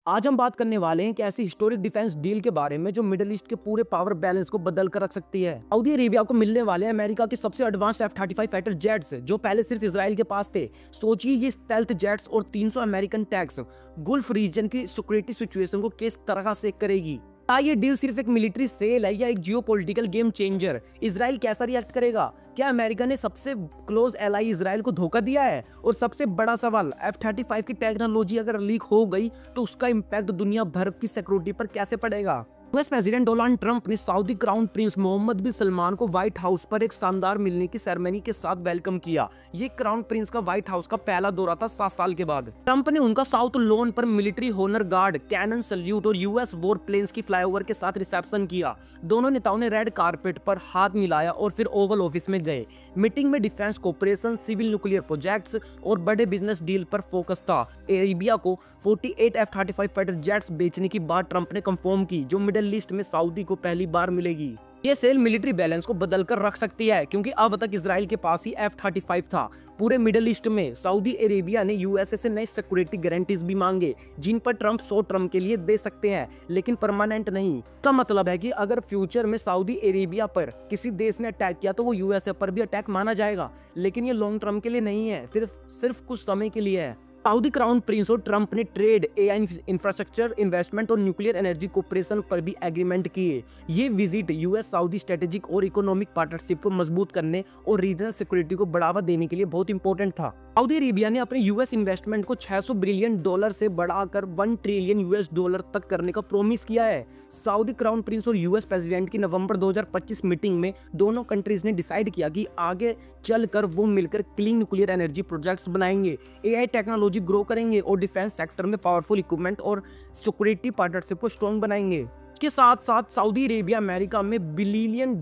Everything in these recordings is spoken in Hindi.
आज हम बात करने वाले हैं कि ऐसी हिस्टोरिक डिफेंस डील के बारे में जो मिडिल ईस्ट के पूरे पावर बैलेंस को बदल कर रख सकती है। सऊदी अरेबिया को मिलने वाले अमेरिका के सबसे एडवांस F-35 फाइटर जेट्स जो पहले सिर्फ इजराइल के पास थे। सोचिए ये स्टेल्थ जेट्स और 300 अमेरिकन टैंक्स गुल्फ रीजन की सिक्योरिटी सिचुएशन को किस तरह से करेगी। क्या ये डील सिर्फ एक मिलिट्री सेल है या एक जियोपॉलिटिकल गेम चेंजर? इजराइल कैसा रिएक्ट करेगा? क्या अमेरिका ने सबसे क्लोज एलाई इजराइल को धोखा दिया है? और सबसे बड़ा सवाल, F-35 की टेक्नोलॉजी अगर लीक हो गई तो उसका इम्पैक्ट दुनिया भर की सिक्योरिटी पर कैसे पड़ेगा? यूएस प्रेसिडेंट डोनाल्ड ट्रंप ने सऊदी क्राउन प्रिंस मोहम्मद बिन सलमान को व्हाइट हाउस पर एक शानदार मिलने की सेरेमनी के साथ वेलकम किया। ये क्राउन प्रिंस का व्हाइट हाउस का पहला दौरा था 7 साल के बाद। ट्रंप ने उनका साउथ लॉन पर military honour guard, cannon salute और यूएस वॉर प्लेन्स की फ्लाईओवर के साथ रिसेप्शन किया। दोनों नेताओं ने रेड कारपेट पर हाथ मिलाया और फिर ओवल ऑफिस में गए। मीटिंग में defence cooperation, civil nuclear projects और बड़े बिजनेस डील पर फोकस था। अरेबिया को 48 F-35 फाइटर जेट्स बेचने की बात ट्रंप ने कंफर्म की, जो मिडिल ईस्ट में सऊदी को पहली बार मिलेगी। ये सेल मिलिट्री बैलेंस को बदल कर रख सकती है, क्योंकि अब तक इजराइल के पास ही F-35 था। पूरे मिडिल ईस्ट में सऊदी अरेबिया ने यूएसए से नई सिक्योरिटी गारंटीज भी मांगे, जिन पर ट्रंप शॉर्ट टर्म के लिए दे सकते हैं, लेकिन परमानेंट नहीं। इसका मतलब है कि अगर फ्यूचर में सऊदी अरेबिया पर किसी देश ने अटैक किया तो वो यूएसए पर भी अटैक माना जाएगा, लेकिन ये लॉन्ग टर्म के लिए नहीं है, सिर्फ कुछ समय के लिए है। सऊदी क्राउन प्रिंस और ट्रंप ने ट्रेड, एआई इंफ्रास्ट्रक्चर, इन्वेस्टमेंट और न्यूक्लियर एनर्जी कोऑपरेशन पर भी एग्रीमेंट किए। ये विजिट यूएस सऊदी स्ट्रेटेजिक और इकोनॉमिक पार्टनरशिप को मजबूत करने और रीजनल सिक्योरिटी को बढ़ावा देने के लिए बहुत इंपॉर्टेंट था। सऊदी अरेबिया ने अपने यूएस इन्वेस्टमेंट को $600 बिलियन से बढ़ाकर $1 ट्रिलियन तक करने का प्रॉमिस किया है। सऊदी क्राउन प्रिंस और यूएस प्रेसिडेंट की नवंबर 2025 मीटिंग में दोनों कंट्रीज ने डिसाइड किया कि आगे चलकर वो मिलकर क्लीन न्यूक्लियर एनर्जी प्रोजेक्ट्स बनाएंगे, एआई टेक्नोलॉजी ग्रो करेंगे और डिफेंस सेक्टर में पावरफुल इक्विपमेंट और सिक्योरिटी पार्टनरशिप को स्ट्रॉन्ग बनाएंगे। इसके साथ साथ सऊदी अरेबिया अमेरिका में $1 बिलियन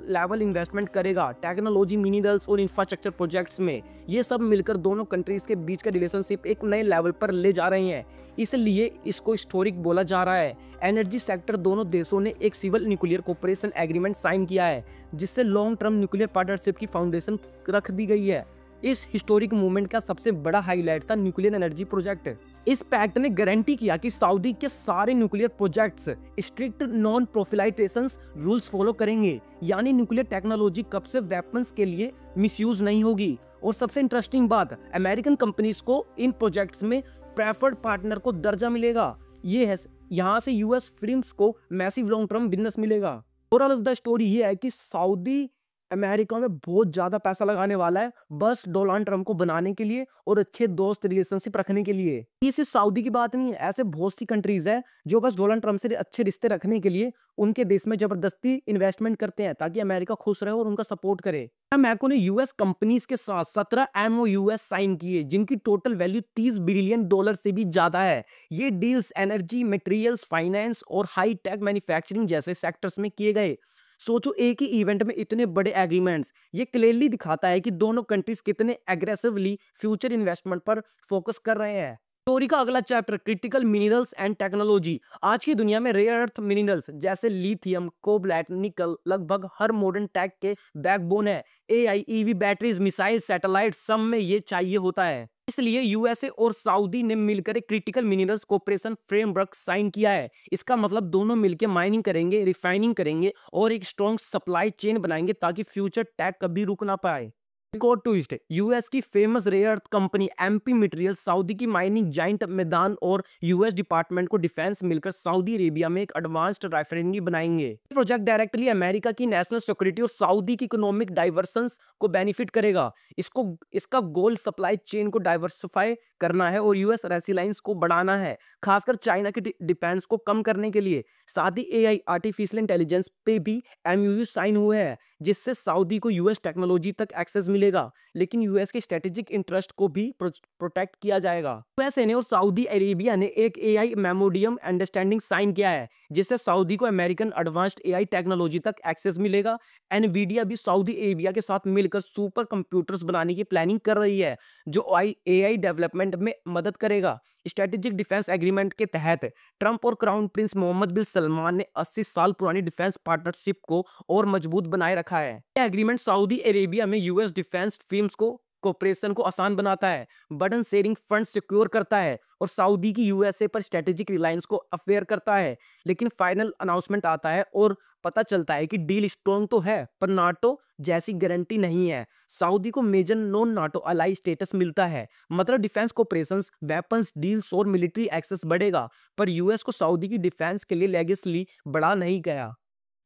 लेवल इन्वेस्टमेंट करेगा टेक्नोलॉजी, मिनरल्स और इंफ्रास्ट्रक्चर प्रोजेक्ट्स में। ये सब मिलकर दोनों कंट्रीज के बीच का रिलेशनशिप एक नए लेवल पर ले जा रहे हैं, इसलिए इसको हिस्टोरिक बोला जा रहा है। एनर्जी सेक्टर, दोनों देशों ने एक civil nuclear cooperation agreement sign किया है, जिससे लॉन्ग टर्म न्यूक्लियर पार्टनरशिप की फाउंडेशन रख दी गई है। इस हिस्टोरिक मूवमेंट का सबसे बड़ा हाईलाइट था न्यूक्लियर एनर्जी प्रोजेक्ट। इस पैक्ट ने गारंटी किया कि सऊदी के सारे nuclear projects strict non proliferation rules follow करेंगे, यानी न्यूक्लियर टेक्नोलॉजी कब से वेपन्स के लिए मिसयूज नहीं होगी। और सबसे इंटरेस्टिंग बात, अमेरिकन कंपनीज को इन प्रोजेक्ट्स में प्रेफर्ड पार्टनर को दर्जा मिलेगा। ये है, यहाँ से यूएस फिल्म्स को मैसिव लॉन्ग टर्म बिजनेस मिलेगा। ओवरऑल ऑफ द स्टोरी ये है कि सऊदी अमेरिका में बहुत ज्यादा पैसा लगाने वाला है, बस डोनाल्ड ट्रंप को बनाने के लिए और अच्छे दोस्त रिलेशनशिप रखने के लिए। ये सिर्फ सऊदी की बात नहीं है, ऐसे बहुत सी कंट्रीज है जो बस डोनाल्ड ट्रंप से अच्छे रिश्ते रखने के लिए उनके देश में जबरदस्ती इन्वेस्टमेंट करते हैं, ताकि अमेरिका खुश रहे और उनका सपोर्ट करे। अमेरिका ने यूएस कंपनीज के साथ 17 MOUs साइन किए, जिनकी टोटल वैल्यू $30 बिलियन से भी ज्यादा है। ये डील्स एनर्जी, मटेरियल्स, फाइनेंस और हाई टेक मैन्युफैक्चरिंग जैसे सेक्टर्स में किए गए। सोचो, एक ही इवेंट में इतने बड़े एग्रीमेंट्स। ये क्लियरली दिखाता है कि दोनों कंट्रीज कितने एग्रेसिवली फ्यूचर इन्वेस्टमेंट पर फोकस कर रहे हैं। स्टोरी का अगला chapter, critical minerals and technology. आज की दुनिया में रेयर अर्थ मिनरल्स जैसे लिथियम, कोबाल्ट, निकल लगभग हर मॉडर्न टेक के बैकबोन है। AI, EV, batteries, missile, satellite, सब में ये चाहिए होता है। इसलिए यूएसए और सऊदी ने मिलकर एक critical minerals cooperation framework sign किया है। इसका मतलब दोनों मिलकर माइनिंग करेंगे, रिफाइनिंग करेंगे और एक स्ट्रॉन्ग सप्लाई चेन बनाएंगे, ताकि फ्यूचर टेक कभी रुक ना पाए। एक और ट्विस्ट, यूएस की famous rare earth company MP material, Saudi की माइनिंग जाइंट मैदान और यूएस डिपार्टमेंट को डिफेंस मिलकर सऊदी अरेबिया में एक एडवांस्ड रिफाइनरी बनाएंगे। प्रोजेक्ट डायरेक्टली अमेरिका की नेशनल सिक्योरिटी और सऊदी की इकोनॉमिक डाइवर्सन्स को बेनिफिट करेगा। इसका गोल सप्लाई चेन को डाइवर्सिफाई करना है और यूएस रेसिलाइंस को बढ़ाना है, खासकर चाइना के डिपेंडेंस को कम करने के लिए। साथ ही एआई, आर्टिफिशियल इंटेलिजेंस पे भी MOU साइन हुए हैं, जिससे सऊदी को यूएस टेक्नोलॉजी तक एक्सेस मिलेगा, लेकिन यूएस के स्ट्रेटेजिक इंटरेस्ट को भी प्रोटेक्ट किया जाएगा। यूएसए ने और सऊदी अरेबिया ने एक एआई मेमोडियम अंडरस्टैंडिंग साइन किया है, जिससे सऊदी को अमेरिकन एडवांस्ड एआई टेक्नोलॉजी तक एक्सेस मिलेगा। एनवीडिया भी सऊदी अरेबिया के साथ मिलकर सुपर कंप्यूटर्स बनाने की प्लानिंग कर रही है, जो एआई डेवलपमेंट में मदद करेगा। स्ट्रेटेजिक डिफेंस एग्रीमेंट के तहत ट्रंप और क्राउन प्रिंस मोहम्मद बिन सलमान ने 80 साल पुरानी डिफेंस पार्टनरशिप को और मजबूत बनाए रखा है। यह एग्रीमेंट सऊदी अरेबिया में यूएस डिफेंस फर्म्स को कोऑपरेशन को आसान बनाता है, बर्डन शेयरिंग फंड सिक्योर करता है और सऊदी की यूएसए पर स्ट्रेटेजिक रिलायंस को अफेयर करता है। लेकिन फाइनल अनाउंसमेंट आता है और पता चलता है कि डील स्ट्रॉन्ग तो है पर नाटो जैसी गारंटी नहीं है। सऊदी को major non NATO ally status मिलता है, मतलब डिफेंस कोऑपरेशंस, वेपन्स डील्स और मिलिट्री एक्सेस बढ़ेगा, पर यूएस को सऊदी की डिफेंस के लिए लेगेसली बढ़ा नहीं गया।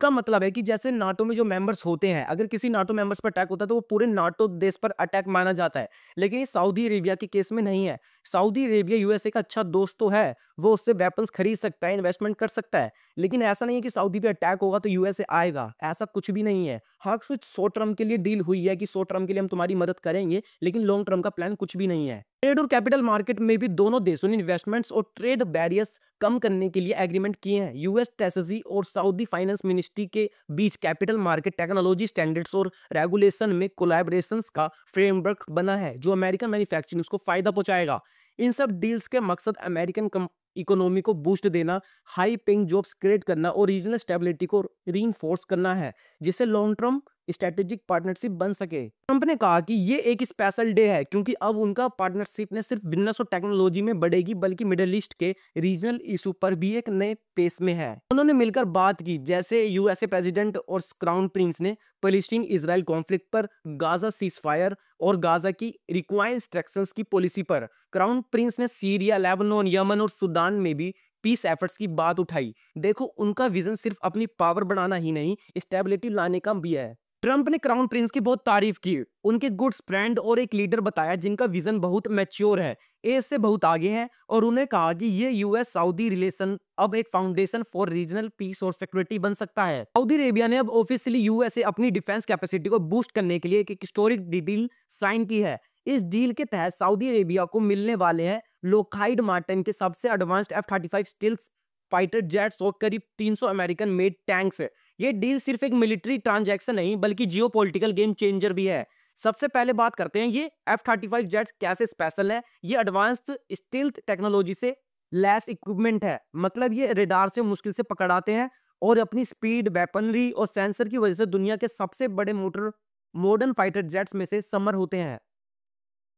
का मतलब है कि जैसे नाटो में जो मेंबर्स होते हैं, अगर किसी नाटो मेंबर्स पर अटैक होता है तो वो पूरे नाटो देश पर अटैक माना जाता है, लेकिन ये सऊदी अरेबिया के केस में नहीं है। सऊदी अरेबिया यूएसए का अच्छा दोस्त तो है, वो उससे वेपन्स खरीद सकता है, इन्वेस्टमेंट कर सकता है, लेकिन ऐसा नहीं है कि सऊदी पे अटैक होगा तो यूएसए आएगा, ऐसा कुछ भी नहीं है। हाँ, कुछ शॉर्ट टर्म के लिए डील हुई है कि शॉर्ट टर्म के लिए हम तुम्हारी मदद करेंगे, लेकिन लॉन्ग टर्म का प्लान कुछ भी नहीं है। ट्रेड और कैपिटल मार्केट में भी दोनों देशों ने इन्वेस्टमेंट्स और ट्रेड बैरियर्स कम करने के लिए एग्रीमेंट किए हैं। यूएस ट्रेजरी और सऊदी फाइनेंस मिनिस्ट्री के बीच कैपिटल मार्केट टेक्नोलॉजी स्टैंडर्ड्स और रेगुलेशन में कोलैबोरेशंस का फ्रेमवर्क बना है जो अमेरिकन मैन्युफैक्चरिंग को फायदा पहुंचाएगा। इन सब डील्स के मकसद अमेरिकन इकोनॉमी को बूस्ट देना, हाई पेइंग जॉब्स क्रिएट करना और रीजनल स्टेबिलिटी को रीइंफोर्स करना है, जिससे लॉन्ग टर्म स्ट्रेटेजिक पार्टनरशिप बन सके। ट्रंप ने कहा कि ये एक स्पेशल डे है क्योंकि अब उनका पार्टनरशिप ने सिर्फ बिजनेस और टेक्नोलॉजी में बढ़ेगी बल्कि मिडिल ईस्ट के रीजनल इशू पर भी एक नए पेस में है। उन्होंने मिलकर बात की, जैसे यूएसए प्रेसिडेंट और क्राउन प्रिंस ने पैलेस्टीन इजराइल कॉन्फ्लिक्ट पर, गाजा सीजफायर और गाजा की रिक्वायर इंस्ट्रक्शंस की पॉलिसी पर। क्राउन प्रिंस ने सीरिया, लेबनान, यमन और सूडान में भी पीस एफर्ट्स की बात उठाई। देखो, उनका विजन सिर्फ अपनी पावर बढ़ाना ही नहीं, स्टेबिलिटी लाने का भी है। ट्रंप ने क्राउन प्रिंस की बहुत तारीफ की, उनके गुड्स फ्रेंड और एक लीडर बताया जिनका विजन बहुत मैच्योर है, एज से बहुत आगे है, और उन्हें कहा कि ये यूएस सऊदी रिलेशन अब एक फाउंडेशन फॉर रीजनल पीस और सिक्योरिटी बन सकता है। सऊदी अरेबिया ने अब ऑफिशियली यूएसए अपनी डिफेंस कैपेसिटी को बूस्ट करने के लिए एक हिस्टोरिक डील साइन की है। इस डील के तहत सऊदी अरेबिया को मिलने वाले हैं लोकहाइड मार्टिन के सबसे advanced F-35 stealth fighter jets और करीब 300 अमेरिकन मेड टैंक्स। ये डील सिर्फ एक मिलिट्री ट्रांजैक्शन नहीं बल्कि जियोपॉलिटिकल गेम चेंजर भी है। सबसे पहले बात करते हैं ये F-35 जेट्स कैसे स्पेशल है। ये एडवांस्ड स्टील्थ टेक्नोलॉजी से लैस इक्विपमेंट है, मतलब ये रेडार से मुश्किल से पकड़ाते हैं और अपनी स्पीड, वेपनरी और सेंसर की वजह से दुनिया के सबसे बड़े मॉडर्न फाइटर जेट्स में से समर होते हैं।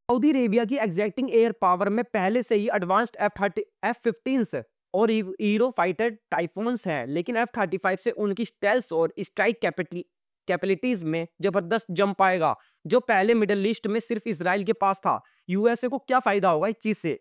सऊदी अरेबिया की एग्जैक्टिंग एयर पावर में पहले से ही एडवांस्ड F-15 और हीरो फाइटर टाइफोन्स हैं, लेकिन F-35 से उनकी स्टेल्स और स्ट्राइक कैपेबिलिटीज में जबरदस्त जंप आएगा, जो पहले मिडिल ईस्ट में सिर्फ इजराइल के पास था। यूएसए को क्या फायदा होगा इस चीज से?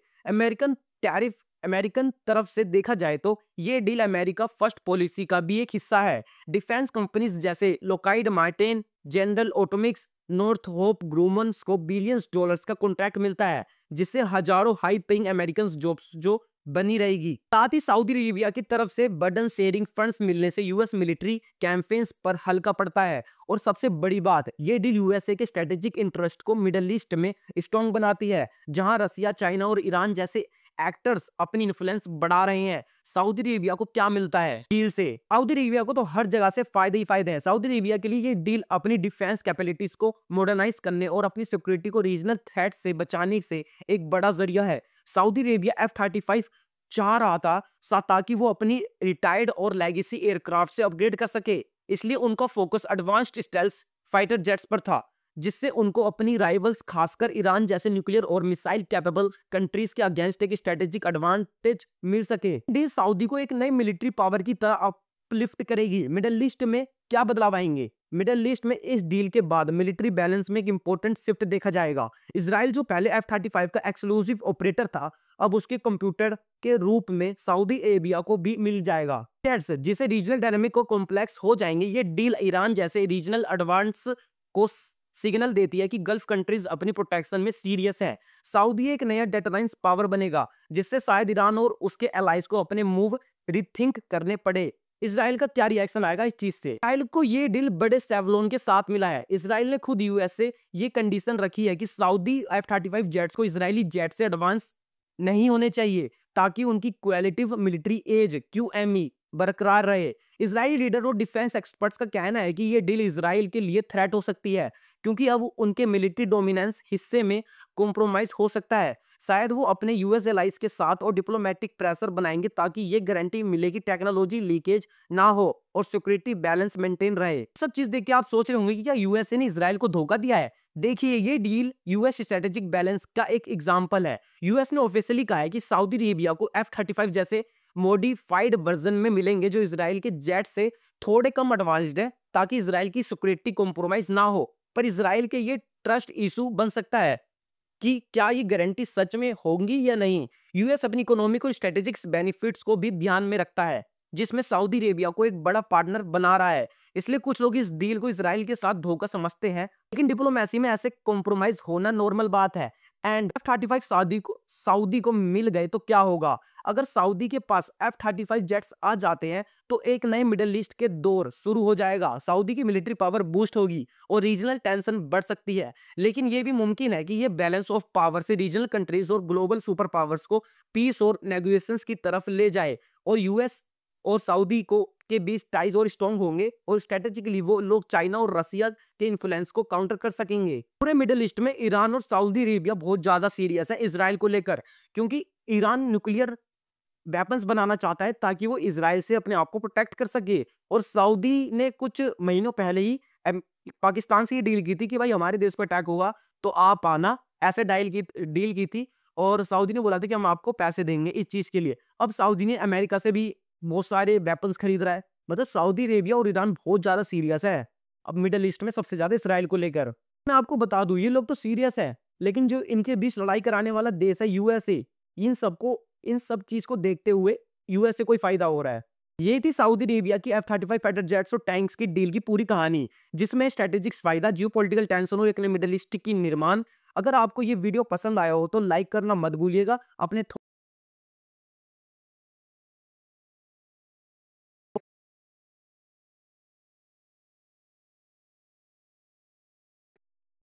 अमेरिकन तरफ से देखा जाए तो ये डील अमेरिका फर्स्ट पॉलिसी का भी एक हिस्सा है। डिफेंस कंपनीज जैसे लोकहाइड मार्टिन, जनरल ऑटोमिक्स, नॉर्थरोप ग्रूमन्स को बिलियंस डॉलर्स का कॉन्ट्रैक्ट मिलता है, जिससे हजारों हाई पेइंग अमेरिकन जॉब्स जो बनी रहेगी। साथ ही सऊदी अरेबिया की तरफ से बर्डन शेयरिंग फंड्स मिलने से यूएस मिलिट्री कैंपेन्स पर हल्का पड़ता है। और सबसे बड़ी बात, ये डील यूएसए के स्ट्रेटेजिक इंटरेस्ट को मिडिल ईस्ट में स्ट्रॉन्ग बनाती है, जहां रसिया, चाइना और ईरान जैसे एक्टर्स अपनी इन्फ्लुएंस बढ़ा रहे हैं। सऊदी अरेबिया को क्या मिलता है डील से? सऊदी अरेबिया को तो हर जगह से फायदे ही फायदे हैं। सऊदी अरेबिया के लिए ये डील अपनी डिफेंस कैपेबिलिटीज को मॉडर्नाइज करने और अपनी सिक्योरिटी को रीजनल थ्रेट से बचाने से एक बड़ा जरिया है। सऊदी अरेबिया F-35 चाह रहा था ताकि वो अपनी रिटायर्ड और लेगेसी एयरक्राफ्ट से अपग्रेड कर सके, इसलिए उनका focus advanced stealth fighter jets पर था, जिससे उनको अपनी राइवल्स खासकर ईरान जैसे न्यूक्लियर और मिसाइल कैपेबल कंट्रीज के अगेंस्ट एक स्ट्रेटेजिक एडवांटेज मिल सके। डील सऊदी को एक नई मिलिट्री पावर की तरह अपलिफ्ट करेगी। मिडिल ईस्ट में क्या बदलाव आएंगे? मिडिल ईस्ट में इस डील के बाद मिलिट्री बैलेंस में एक इंपॉर्टेंट शिफ्ट देखा जाएगा। इजराइल जो पहले F-35 का एक्सक्लूसिव ऑपरेटर था, अब उसके कंप्यूटर के रूप में सऊदी अरेबिया को भी मिल जाएगा, जिसे रीजनल डायनामिक को कॉम्प्लेक्स हो जाएंगे। ये डील ईरान जैसे रीजनल एडवांस को सिग्नल देती है कि गल्फ कंट्रीज अपनी प्रोटेक्शन में सीरियस है। सऊदी एक नया डेटरेंस पावर बनेगा, जिससे शायद ईरान और उसके एलाइज को अपने मूव रिथिंक करने पड़े। इजराइल का क्या रिएक्शन आएगा इस चीज से? इजराइल को ये डील बड़े सेवलोन के साथ मिला है। इजराइल ने खुद यूएस से ये कंडीशन रखी है कि सऊदी F-35 जेट्स को इजरायली जेट से एडवांस नहीं होने चाहिए, ताकि उनकी क्वालिटिव मिलिट्री एज QME बरकरार रहे। इजरायली लीडर और डिफेंस एक्सपर्ट्स का कहना है कि ये डील इजराइल के लिए थ्रेट हो सकती है, क्योंकि अब उनके मिलिट्री डोमिनेंस हिस्से में कॉम्प्रोमाइज हो सकता है। शायद वो अपने यूएस एलाइज के साथ और डिप्लोमेटिक प्रेशर बनाएंगे ताकि ये गारंटी मिले कि टेक्नोलॉजी लीकेज ना हो और सिक्योरिटी बैलेंस मेंटेन रहे। सब चीज देख के आप सोच रहे होंगे कि क्या यूएसए ने इजराइल को धोखा दिया है। देखिए, ये डील यूएस स्ट्रेटेजिक बैलेंस का एक एग्जांपल है। यूएस ने ऑफिशियली कहा है कि सऊदी अरेबिया को F-35 जैसे मॉडिफाइड वर्जन में मिलेंगे जो इजराइल के जेट से थोड़े कम एडवांस्ड है, ताकि इजराइल की सिक्योरिटी कॉम्प्रोमाइज ना हो। पर इजराइल के ये ट्रस्ट इशू बन सकता है कि क्या ये गारंटी सच में होंगी या नहीं। यूएस अपनी इकोनॉमिक और स्ट्रेटेजिक बेनिफिट्स को भी ध्यान में रखता है, जिसमें सऊदी अरेबिया को एक बड़ा पार्टनर बना रहा है। इसलिए कुछ लोग इस डील को इजराइल के साथ धोखा समझते हैं, लेकिन डिप्लोमेसी में ऐसे कॉम्प्रोमाइज होना नॉर्मल बात है। एंड F-35 सऊदी को मिल गए तो क्या होगा। अगर सऊदी के पास F-35 जेट्स आ जाते हैं तो एक नए मिडिल ईस्ट के दौर शुरू हो जाएगा। सऊदी की मिलिट्री पावर बूस्ट होगी और रीजनल टेंशन बढ़ सकती है। लेकिन यह भी मुमकिन है कि यह बैलेंस ऑफ पावर से रीजनल कंट्रीज और ग्लोबल सुपर पावर्स को पीस और नेगोशिएशंस की तरफ ले जाए, और यूएस और सऊदी को के बीच टाइज और स्ट्रॉन्ग होंगे, और स्ट्रेटेजिकली वो लोग चाइना और रसिया के इन्फ्लुएंस को काउंटर कर सकेंगे। पूरे मिडिल ईस्ट में ईरान और सऊदी अरेबिया बहुत ज्यादा सीरियस है इजराइल को लेकर, क्योंकि ईरान न्यूक्लियर वेपन्स बनाना चाहता है ताकि वो इजराइल से अपने आप को प्रोटेक्ट कर सके। और सऊदी ने कुछ महीनों पहले ही पाकिस्तान से ये डील की थी कि भाई हमारे देश पर अटैक होगा तो आप आना, ऐसे डील की थी। और सऊदी ने बोला था कि हम आपको पैसे देंगे इस चीज के लिए। अब सऊदी ने अमेरिका से भी बहुत सारे वेपन्स खरीद रहा है। मतलब सऊदी अरेबिया और ईरान बहुत ज्यादा सीरियस है अब मिडिल ईस्ट में, सबसे ज्यादा इसराइल को लेकर। मैं आपको बता दूं, ये लोग तो सीरियस है, लेकिन जो इनके बीच लड़ाई कराने वाला देश है यूएसए, इन सब चीज को देखते हुए यूएसए कोई फायदा हो रहा है। ये थी सऊदी अरेबिया की F-35 फाइटर जेट्स और टैंक्स की डील की पूरी कहानी, जिसमें स्ट्रेटेजिक फायदा, जियोपॉलिटिकल टेंशन और एक मिडिल ईस्ट की निर्माण। अगर आपको ये वीडियो पसंद आया हो तो लाइक करना मत भूलिएगा। अपने